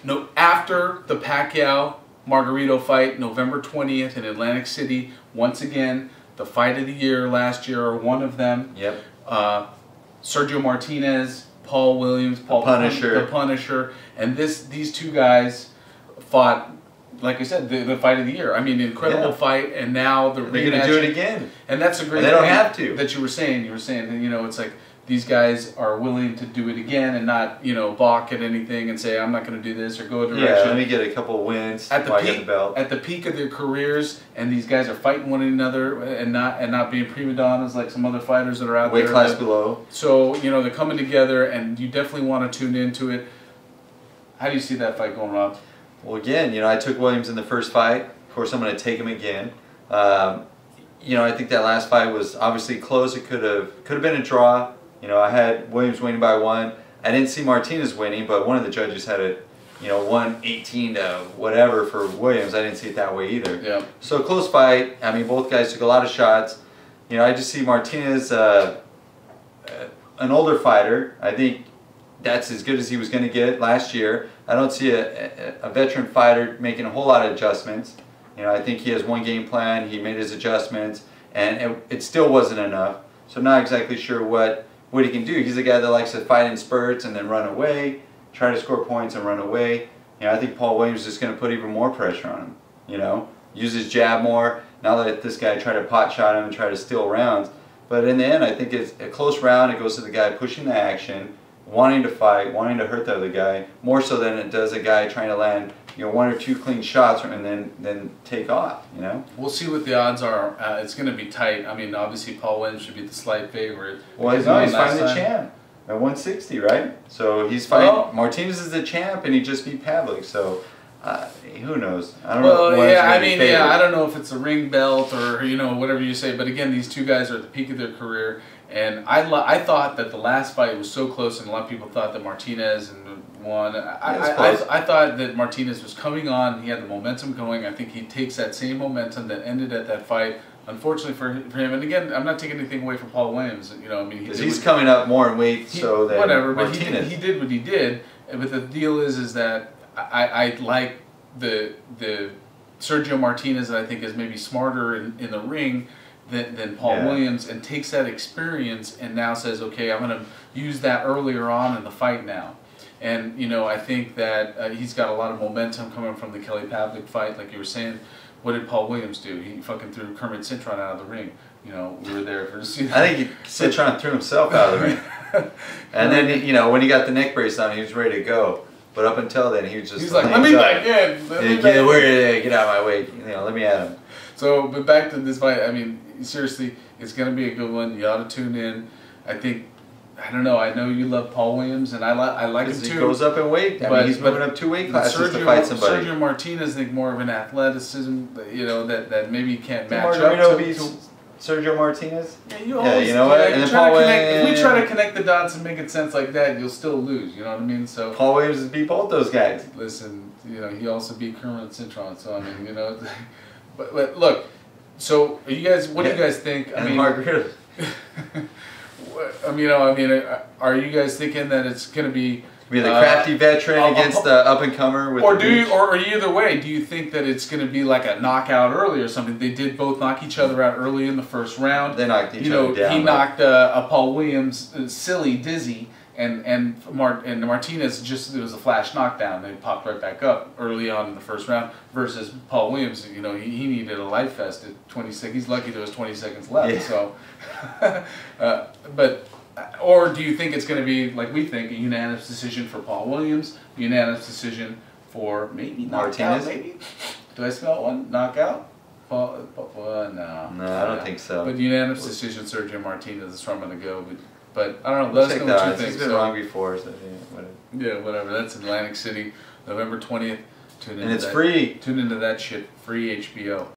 No, after the Pacquiao Margarito fight, November 20th in Atlantic City, once again, the fight of the year last year, or one of them. Yep. Sergio Martinez, Paul Williams, the Punisher, and these two guys fought, like I said, the fight of the year. I mean, incredible fight, and now they're going to do it again. And that's a great thing. They don't have to. That you were saying, and you know, it's like these guys are willing to do it again and not, you know, balk at anything and say, I'm not going to do this or go a direction. Yeah, let me get a couple of wins at while I get the belt. At the peak of their careers, and these guys are fighting one another and not being prima donnas like some other fighters that are out there. Weight class below. So, you know, they're coming together, and you definitely want to tune into it. How do you see that fight going, Rob? Well, again, you know, I took Williams in the first fight. Of course, I'm going to take him again. You know, I think that last fight was obviously close. It could have been a draw. You know, I had Williams winning by 1. I didn't see Martinez winning, but one of the judges had it, you know, 118 to whatever for Williams. I didn't see it that way either. Yeah. So close fight. I mean, both guys took a lot of shots. You know, I just see Martinez, an older fighter. I think that's as good as he was going to get last year. I don't see a veteran fighter making a whole lot of adjustments. You know, I think he has one game plan. He made his adjustments, and it still wasn't enough. So I'm not exactly sure what he can do. He's a guy that likes to fight in spurts and then run away, try to score points and run away. You know, I think Paul Williams is just going to put even more pressure on him. You know, use his jab more. Now let this guy try to pot shot him and try to steal rounds. But in the end, I think it's a close round. It goes to the guy pushing the action, wanting to fight, wanting to hurt the other guy, more so than it does a guy trying to land, you know, 1 or 2 clean shots and then take off, you know? We'll see what the odds are. It's going to be tight. I mean, obviously Paul Williams should be the slight favorite. Well, he's fighting the champ at 160, right? So he's fighting, Martinez is the champ, and he just beat Pavlik, so who knows? I don't know. Yeah, I mean, I don't know if it's a ring belt or, you know, whatever you say, but again, these two guys are at the peak of their career, and I thought that the last fight was so close, and a lot of people thought that Martinez won. I thought that Martinez was coming on. He had the momentum going. I think he takes that same momentum that ended at that fight. Unfortunately for him, and again, I'm not taking anything away from Paul Williams. You know, I mean, he's coming up more in weight, so that Martinez. But he did what he did. But the deal is that I like the Sergio Martinez that I think is maybe smarter in the ring than Paul Williams, and takes that experience and now says, okay, I'm going to use that earlier on in the fight now. And, you know, I think that he's got a lot of momentum coming from the Kelly Pavlik fight, like you were saying. What did Paul Williams do? He fucking threw Kermit Cintron out of the ring. You know, we were there for to see that. I think Cintron threw himself out of the ring. And then, you know, when he got the neck brace on, he was ready to go. But up until then, he was just... He's like, let me back in. Get out of my way. You know, let me at him. So, but back to this fight. I mean, seriously, it's going to be a good one. You ought to tune in. I think... I don't know. I know you love Paul Williams, and I like him too. He goes up in weight. I mean, he's moving up 2 weight classes to fight somebody. Sergio Martinez, I think, more of an athleticism, you know, that maybe he can't match up to. Sergio Martinez? Yeah, you know what? And if we try to connect the dots and make it sense like that, you'll still lose. You know what I mean? So Paul Williams has beat both those guys. Listen, you know, he also beat Kermit Cintron. So I mean, you know, but look. So you guys, what do you guys think? I mean, Margarita. Are you guys thinking that it's going to be the crafty veteran against the up and comer? Or either way, do you think that it's going to be like a knockout early or something? They did both knock each other out early in the first round. They knocked each other down. He knocked Paul Williams silly dizzy, and Martinez it was a flash knockdown. They popped right back up early on in the first round. Versus Paul Williams, you know, he needed a life vest at 20 seconds. He's lucky there was 20 seconds left. Yeah. So, or do you think it's going to be like we think, a unanimous decision for Paul Williams, unanimous decision for maybe Martinez? Knockout, maybe. Do I spell one knockout? No, I don't think so. But unanimous decision, Sergio Martinez is where I'm going to go. But I don't know. Let us know what you think. He's been wrong before, so yeah, whatever. That's Atlantic City, November 20th. And it's free. Tune into that shit. Free HBO.